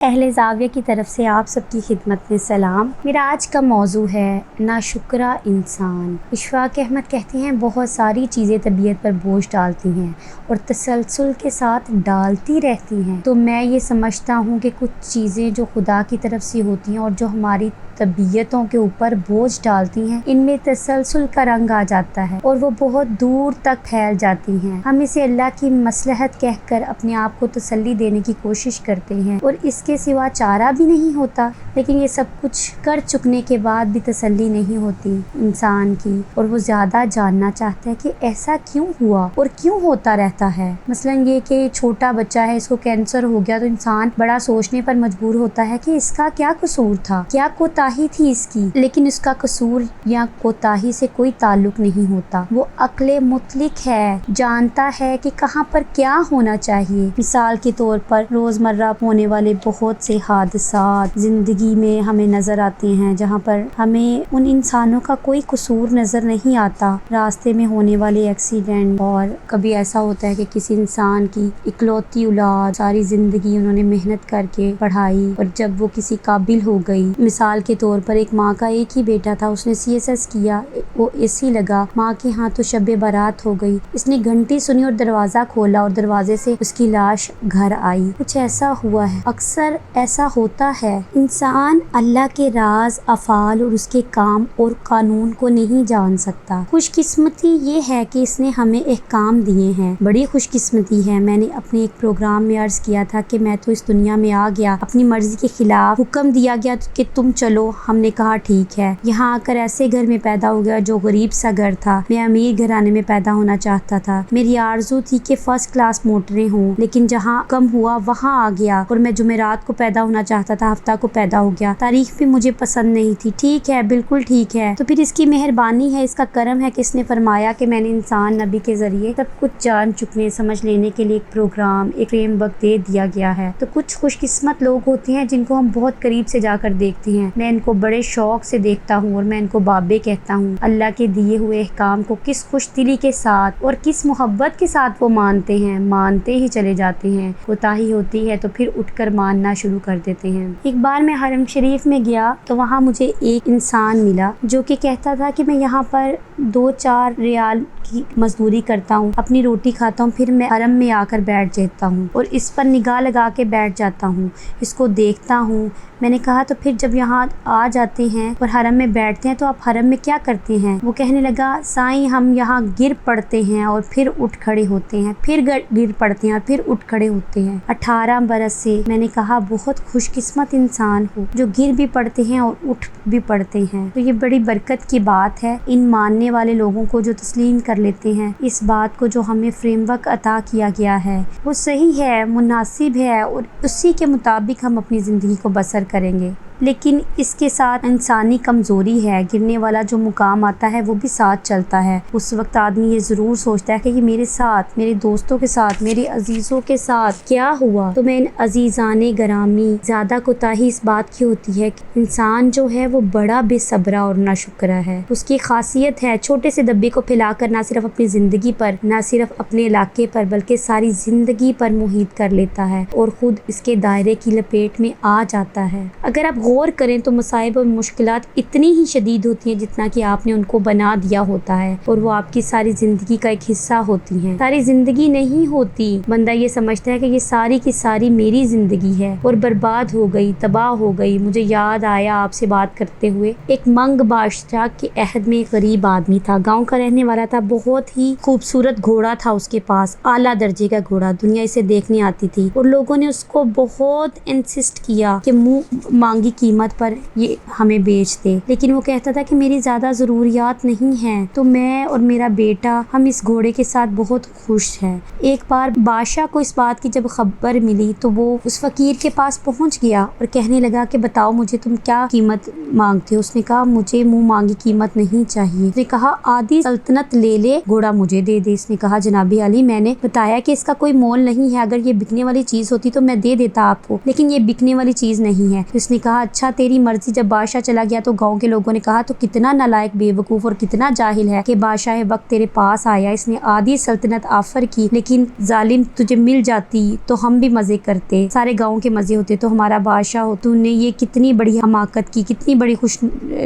اہل زاویہ کی طرف سے آپ سب کی خدمت میں سلام۔ میرا آج کا موضوع ہے ناشکرا انسان۔ اشفاق احمد کہتے ہیں بہت ساری چیزیں طبیعت پر بوجھ ڈالتی ہیں اور تسلسل کے ساتھ ڈالتی رہتی ہیں، تو میں یہ سمجھتا ہوں کہ کچھ چیزیں جو خدا کی طرف سے ہوتی ہیں اور جو ہماری طبیعتوں کے اوپر بوجھ ڈالتی ہیں، ان میں تسلسل کا رنگ آ جاتا ہے اور وہ بہت دور تک پھیل جاتی ہیں۔ ہم اسے اللہ کی مصلحت کہہ کر اپنے آپ کو تسلی دینے کی کوشش کرتے ہیں اور اس کے سوا چارہ بھی نہیں ہوتا، لیکن یہ سب کچھ کر چکنے کے بعد بھی تسلی نہیں ہوتی انسان کی، اور وہ زیادہ جاننا چاہتا ہے کہ ایسا کیوں ہوا اور کیوں ہوتا رہتا ہے۔ مثلا یہ کہ چھوٹا بچہ ہے، اس کو کینسر ہو گیا، تو انسان بڑا سوچنے پر مجبور ہوتا ہے کہ اس کا کیا قصور تھا، کیا کوتاہی تھی اس کی، لیکن اس کا قصور یا کوتاہی سے کوئی تعلق نہیں ہوتا۔ وہ عقل مطلق ہے، جانتا ہے کہ کہاں پر کیا ہونا چاہیے۔ مثال کے طور پر روزمرہ ہونے والے بہت سے حادثات زندگی میں ہمیں نظر آتے ہیں، جہاں پر ہمیں ان انسانوں کا کوئی قصور نظر نہیں آتا۔ راستے میں ہونے والے ایکسیڈنٹ، اور کبھی ایسا ہوتا ہے کہ کسی انسان کی اکلوتی اولاد ساری زندگی انہوں نے محنت کر کے پڑھائی، اور جب وہ کسی قابل ہو گئی، مثال کے طور پر ایک ماں کا ایک ہی بیٹا تھا، اس نے CSS کیا، وہ AC لگا، ماں کے ہاں تو شب بارات ہو گئی، اس نے گھنٹی سنی اور دروازہ کھولا اور دروازے سے اس کی لاش گھر آئی۔ کچھ ایسا ہوا ہے، اکثر ایسا ہوتا ہے۔ انسان اللہ کے راز، افعال اور اس کے کام اور قانون کو نہیں جان سکتا۔ خوش قسمتی یہ ہے کہ اس نے ہمیں احکام دیے ہیں، بڑی خوش قسمتی ہے۔ میں نے اپنے ایک پروگرام میں عرض کیا تھا کہ میں تو اس دنیا میں آ گیا، اپنی مرضی کے خلاف حکم دیا گیا کہ تم چلو، ہم نے کہا ٹھیک ہے۔ یہاں آ کر ایسے گھر میں پیدا ہو گیا جو غریب سا گھر تھا۔ میں امیر گھرانے میں پیدا ہونا چاہتا تھا، میری آرزو تھی کہ فرسٹ کلاس موٹریں ہوں، لیکن جہاں کم ہوا وہاں آ گیا، اور میں جمعرات کو پیدا ہونا چاہتا تھا، ہفتہ کو پیدا ہو گیا۔ تاریخ بھی مجھے پسند نہیں تھی، ٹھیک ہے، بالکل ٹھیک ہے۔ تو پھر اس کی مہربانی ہے، اس کا کرم ہے کہ اس نے فرمایا کہ میں نے انسان نبی کے ذریعے سب کچھ جان چکنے سمجھ لینے کے لیے ایک پروگرام، ایک فریم ورک دے دیا گیا ہے۔ تو کچھ خوش قسمت لوگ ہوتے ہیں جن کو ہم بہت قریب سے جا کر دیکھتے ہیں، میں ان کو بڑے شوق سے دیکھتا ہوں اور میں ان کو بابے کہتا ہوں۔ اللہ کے دیے ہوئے احکام کو کس خوش دلی کے ساتھ اور کس محبت کے ساتھ وہ مانتے ہیں، مانتے ہی چلے جاتے ہیں۔ کوتاہی ہوتی ہے تو پھر اٹھ کر ماننا شروع کر دیتے ہیں۔ ایک بار میں حرم شریف میں گیا تو وہاں مجھے ایک انسان ملا جو کہ کہتا تھا کہ میں یہاں پر 2-4 ریال کی مزدوری کرتا ہوں، اپنی روٹی کھاتا ہوں، پھر میں حرم میں آ کر بیٹھ جاتا ہوں اور اس پر نگاہ لگا کے بیٹھ جاتا ہوں، اس کو دیکھتا ہوں۔ میں نے کہا تو پھر جب یہاں آ جاتے ہیں اور حرم میں بیٹھتے ہیں تو آپ حرم میں کیا کرتے ہیں؟ وہ کہنے لگا سائیں ہم یہاں گر پڑتے ہیں اور پھر اٹھ کھڑے ہوتے ہیں، پھر گر پڑتے ہیں اور پھر اٹھ کھڑے ہوتے ہیں 18 برس سے۔ میں نے کہا بہت خوش قسمت انسان ہو جو گر بھی پڑتے ہیں اور اٹھ بھی پڑتے ہیں۔ تو یہ بڑی برکت کی بات ہے ان ماننے والے لوگوں کو جو تسلیم کر لیتے ہیں اس بات کو جو ہمیں فریم ورک عطا کیا گیا ہے، وہ صحیح ہے، مناسب ہے، اور اسی کے مطابق ہم اپنی زندگی کو بسر کریں گے۔ لیکن اس کے ساتھ انسانی کمزوری ہے، گرنے والا جو مقام آتا ہے وہ بھی ساتھ چلتا ہے۔ اس وقت آدمی یہ ضرور سوچتا ہے کہ یہ میرے ساتھ، میرے دوستوں کے ساتھ، میرے عزیزوں کے ساتھ کیا ہوا؟ تو میں ان عزیزان گرامی، زیادہ کوتاہی اس بات کی ہوتی ہے کہ انسان جو ہے وہ بڑا بے صبرا اور ناشکرا ہے۔ اس کی خاصیت ہے چھوٹے سے ڈبے کو پھیلا کر نہ صرف اپنی زندگی پر، نہ صرف اپنے علاقے پر، بلکہ ساری زندگی پر محیط کر لیتا ہے اور خود اس کے دائرے کی لپیٹ میں آ جاتا ہے۔ اگر آپ غور کریں تو مصائب اور مشکلات اتنی ہی شدید ہوتی ہیں جتنا کہ آپ نے ان کو بنا دیا ہوتا ہے، اور وہ آپ کی ساری زندگی کا ایک حصہ ہوتی ہیں۔ ساری زندگی نہیں ہوتی، بندہ یہ سمجھتا ہے کہ یہ ساری کی ساری میری زندگی ہے اور برباد ہو گئی، تباہ ہو گئی۔ مجھے یاد آیا آپ سے بات کرتے ہوئے ایک منگ بادشاہ کے عہد میں ایک غریب آدمی تھا، گاؤں کا رہنے والا تھا، بہت ہی خوبصورت گھوڑا تھا اس کے پاس، اعلیٰ درجے کا گھوڑا، دنیا اسے دیکھنے آتی تھی، اور لوگوں نے اس کو بہت انسسٹ کیا کہ منہ مانگی قیمت پر یہ ہمیں بیچ دے، لیکن وہ کہتا تھا کہ میری زیادہ ضروریات نہیں ہیں، تو میں اور میرا بیٹا ہم اس گھوڑے کے ساتھ بہت خوش ہیں۔ ایک بار بادشاہ کو اس بات کی جب خبر ملی تو وہ اس فقیر کے پاس پہنچ گیا اور کہنے لگا کہ بتاؤ مجھے تم کیا قیمت مانگتے ہو؟ اس نے کہا مجھے منہ مانگی قیمت نہیں چاہیے۔ اس نے کہا آدھی سلطنت لے لے، گھوڑا مجھے دے دے۔ اس نے کہا جناب عالی میں نے بتایا کہ اس کا کوئی مول نہیں ہے، اگر یہ بکنے والی چیز ہوتی تو میں دے دیتا آپ کو، لیکن یہ بکنے والی چیز نہیں ہے۔ اس نے کہا اچھا تیری مرضی، جب بادشاہ چلا گیا تو گاؤں کے لوگوں نے کہا تو کتنا نالائق، بے وقوف اور کتنا جاہل ہے کہ بادشاہ وقت تیرے پاس آیا، اس نے آدھی سلطنت آفر کی، لیکن ظالم تجھے مل جاتی تو ہم بھی مزے کرتے، سارے گاؤں کے مزے ہوتے، تو ہمارا بادشاہ ہو، تو نے یہ کتنی بڑی حماقت کی، کتنی بڑی خوش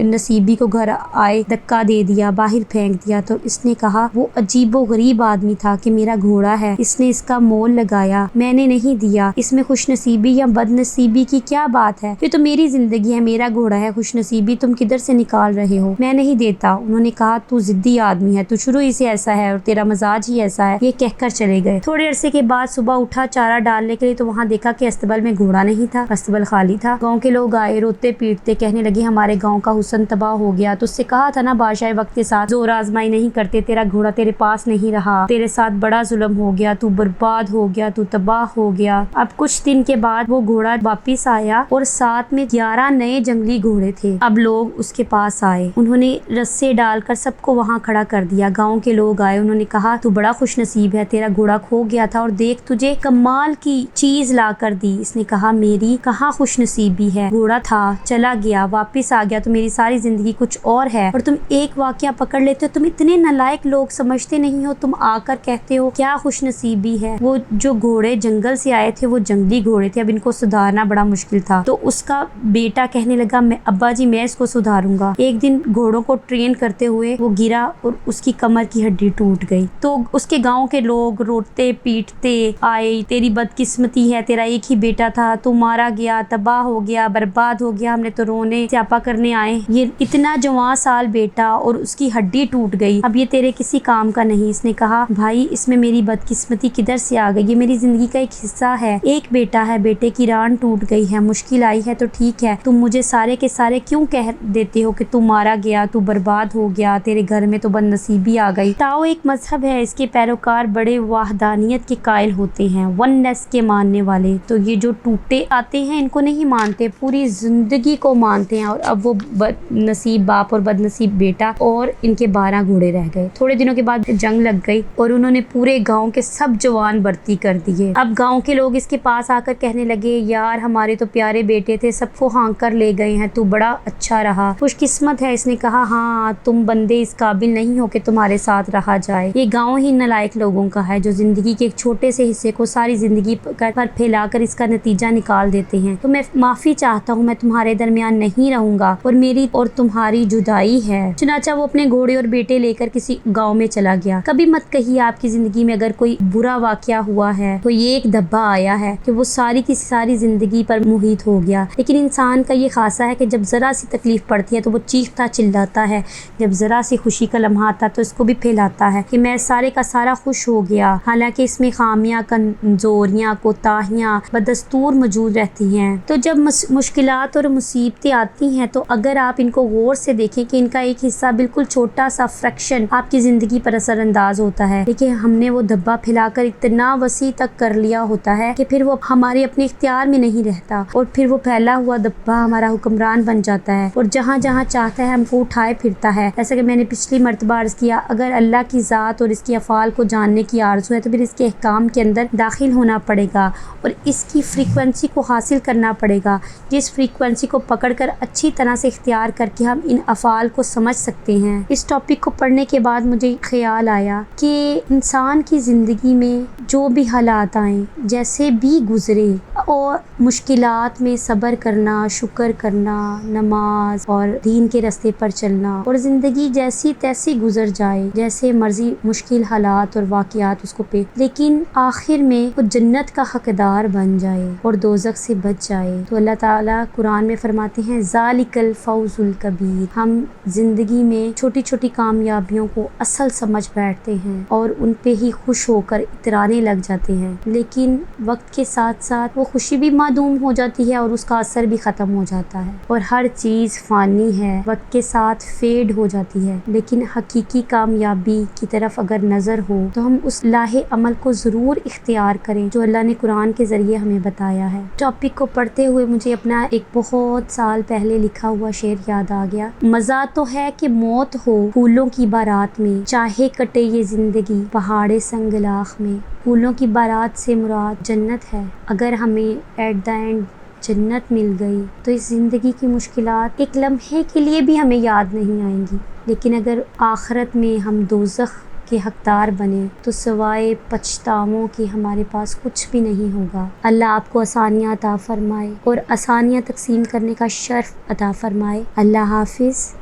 نصیبی کو گھر آئے دھکا دے دیا، باہر پھینک دیا۔ تو اس نے کہا وہ عجیب و غریب آدمی تھا کہ میرا گھوڑا ہے، اس نے اس کا مول لگایا، میں نے نہیں دیا، اس میں خوش نصیبی یا بد نصیبی کی کیا بات ہے، یہ تو میری زندگی ہے، میرا گھوڑا ہے، خوش نصیبی تم کدھر سے نکال رہے ہو، میں نہیں دیتا۔ انہوں نے کہا تو ضدی آدمی ہے، تو شروع ہی سے ایسا ہے اور تیرا مزاج ہی ایسا ہے، یہ کہہ کر چلے گئے۔ تھوڑے عرصے کے بعد صبح اٹھا چارہ ڈالنے کے لیے تو وہاں دیکھا کہ استبل میں گھوڑا نہیں تھا، استبل خالی تھا۔ گاؤں کے لوگ آئے، روتے پیٹتے کہنے لگے ہمارے گاؤں کا حسن تباہ ہو گیا، تو اس سے کہا تھا نا بادشاہ وقت کے ساتھ زور آزمائی نہیں کرتے، تیرا گھوڑا تیرے پاس نہیں رہا، تیرے ساتھ بڑا ظلم ہو گیا، تو برباد ہو گیا، تو تباہ ہو گیا۔ اب کچھ دن کے بعد وہ گھوڑا واپس آیا اور ساتھ میں 11 نئے جنگلی گھوڑے تھے۔ اب لوگ اس کے پاس آئے، انہوں نے رسے ڈال کر سب کو وہاں کھڑا کر دیا۔ گاؤں کے لوگ آئے، انہوں نے کہا تو بڑا خوش نصیب ہے، تیرا گھوڑا کھو گیا تھا اور دیکھ تجھے کمال کی چیز لا کر دی۔ اس نے کہا میری کہاں خوش نصیبی ہے، گھوڑا تھا چلا گیا، واپس آ گیا، تو میری ساری زندگی کچھ اور ہے، اور تم ایک واقعہ پکڑ لیتے ہو، تم اتنے نالائق لوگ سمجھتے نہیں ہو، تم آ کر کہتے ہو کیا خوش نصیبی ہے۔ وہ جو گھوڑے جنگل سے آئے تھے وہ جنگلی گھوڑے تھے، اب ان کو سدھارنا بڑا مشکل تھا، تو اس کا بیٹا کہنے لگا میں ابا جی میں اس کو سدھاروں گا۔ ایک دن گھوڑوں کو ٹرین کرتے ہوئے وہ گرا اور اس کی کمر کی ہڈی ٹوٹ گئی، تو اس کے گاؤں کے لوگ روتے پیٹتے آئے، تیری بدقسمتی ہے، تیرا ایک ہی بیٹا تھا، تو مارا گیا، تباہ ہو گیا، برباد ہو گیا، ہم نے تو رونے سیاپا کرنے آئے، یہ اتنا جوان سال بیٹا اور اس کی ہڈی ٹوٹ گئی، اب یہ تیرے کسی کام کا نہیں۔ اس نے کہا بھائی اس میں میری بدقسمتی کدھر سے آ گئی، یہ میری زندگی کا ایک حصہ ہے، ایک بیٹا ہے، بیٹے کی ران ٹوٹ گئی ہے، مشکل آئی ہے تو ٹھیک ہے، تم مجھے سارے کے سارے کیوں کہہ دیتے ہو کہ تم مارا گیا، تو برباد ہو گیا، تیرے گھر میں تو بد نصیبی آ گئی۔ تاؤ ایک مذہب ہے، اس کے پیروکار بڑے وحدانیت کے قائل ہوتے ہیں، وننس کے ماننے والے، تو یہ جو ٹوٹے آتے ہیں ان کو نہیں مانتے، پوری زندگی کو مانتے ہیں۔ اور اب وہ بد نصیب باپ اور بد نصیب بیٹا اور ان کے 12 گھوڑے رہ گئے۔ تھوڑے دنوں کے بعد جنگ لگ گئی اور انہوں نے پورے گاؤں کے سب جوان بھرتی کر دیے۔ اب گاؤں کے لوگ اس کے پاس آ کر کہنے لگے یار ہمارے تو پیارے بیٹے تھے، سب کو ہانک کر لے گئے ہیں، تو بڑا اچھا رہا، خوش قسمت ہے۔ اس نے کہا ہاں تم بندے اس قابل نہیں ہو کہ تمہارے ساتھ رہا جائے، یہ گاؤں ہی نالائق لوگوں کا ہے جو زندگی کے ایک چھوٹے سے حصے کو ساری زندگی پر پھیلا کر اس کا نتیجہ نکال دیتے ہیں، تو میں معافی چاہتا ہوں، میں تمہارے درمیان نہیں رہوں گا اور میری اور تمہاری جدائی ہے۔ چنانچہ وہ اپنے گھوڑے اور بیٹے لے کر کسی گاؤں میں چلا گیا۔ کبھی مت کہیے آپ کی زندگی میں اگر کوئی برا واقعہ ہوا ہے تو یہ ایک دھبا آیا ہے کہ وہ ساری کی ساری زندگی پر محیط ہو گیا، لیکن انسان کا یہ خاصہ ہے کہ جب ذرا سی تکلیف پڑتی ہے تو وہ چیختا چلاتا ہے، جب ذرا سی خوشی کا لمحہ آتا تو اس کو بھی پھیلاتا ہے کہ میں سارے کا سارا خوش ہو گیا، حالانکہ اس میں خامیاں، کمزوریاں، کوتاہیاں بدستور موجود رہتی ہیں۔ تو جب مشکلات اور مصیبتیں آتی ہیں تو اگر آپ ان کو غور سے دیکھیں کہ ان کا ایک حصہ بالکل چھوٹا سا فریکشن آپ کی زندگی پر اثر انداز ہوتا ہے، لیکن ہم نے وہ دھبا پھیلا کر اتنا وسیع تک کر لیا ہوتا ہے کہ پھر وہ ہمارے اپنے اختیار میں نہیں رہتا اور پھر وہ پھیلا ہوا دھبا ہمارا حکمران بن جاتا ہے اور جہاں جہاں چاہتا ہے ہم کو اٹھائے پھرتا ہے۔ جیسا کہ میں نے پچھلی مرتبہ عرض کیا، اگر اللہ کی ذات اور اس کی افعال کو جاننے کی آرزو ہے تو پھر اس کے احکام کے اندر داخل ہونا پڑے گا اور اس کی فریکوینسی کو حاصل کرنا پڑے گا، جس فریکوینسی کو پکڑ کر اچھی طرح سے اختیار کر کے ہم ان افعال کو سمجھ سکتے ہیں۔ اس ٹاپک کو پڑھنے کے بعد مجھے خیال آیا کہ انسان کی زندگی میں جو بھی حالات آئیں، جیسے بھی گزرے، اور مشکلات میں صبر کرنا، شکر کرنا، نماز اور دین کے راستے پر چلنا، اور زندگی جیسی تیسی گزر جائے، جیسے مرضی مشکل حالات اور واقعات اس کو لیکن آخر میں وہ جنت کا حقدار بن جائے اور دوزخ سے بچ جائے۔ تو اللہ تعالیٰ قرآن میں فرماتے ہیں ذالک الفوز الکبیر، ہم زندگی میں چھوٹی چھوٹی کامیابیوں کو اصل سمجھ بیٹھتے ہیں اور ان پہ ہی خوش ہو کر اترانے لگ جاتے ہیں، لیکن وقت کے ساتھ ساتھ وہ خوشی بھی معدوم ہو جاتی ہے اور اس کا اثر بھی ختم ہو جاتا ہے، اور ہر چیز فانی ہے، وقت کے ساتھ فیڈ ہو جاتی ہے، لیکن حقیقی کامیابی کی طرف اگر نظر ہو تو ہم اس لاہ عمل کو ضرور اختیار کریں جو اللہ نے قرآن کے ذریعے ہمیں بتایا ہے۔ ٹاپک کو پڑھتے ہوئے مجھے اپنا ایک بہت سال پہلے لکھا ہوا شعر یاد آ گیا۔ مزہ تو ہے کہ موت ہو پھولوں کی بارات میں، چاہے کٹے یہ زندگی پہاڑ سنگلاخ میں۔ پھولوں کی بارات سے مراد جنت ہے، اگر ہمیں ایٹ دا اینڈ جنت مل گئی تو اس زندگی کی مشکلات ایک لمحے کے لیے بھی ہمیں یاد نہیں آئیں گی، لیکن اگر آخرت میں ہم دوزخ کے حقدار بنے تو سوائے پچھتاووں کے ہمارے پاس کچھ بھی نہیں ہوگا۔ اللہ آپ کو آسانیاں عطا فرمائے اور آسانیاں تقسیم کرنے کا شرف عطا فرمائے۔ اللہ حافظ۔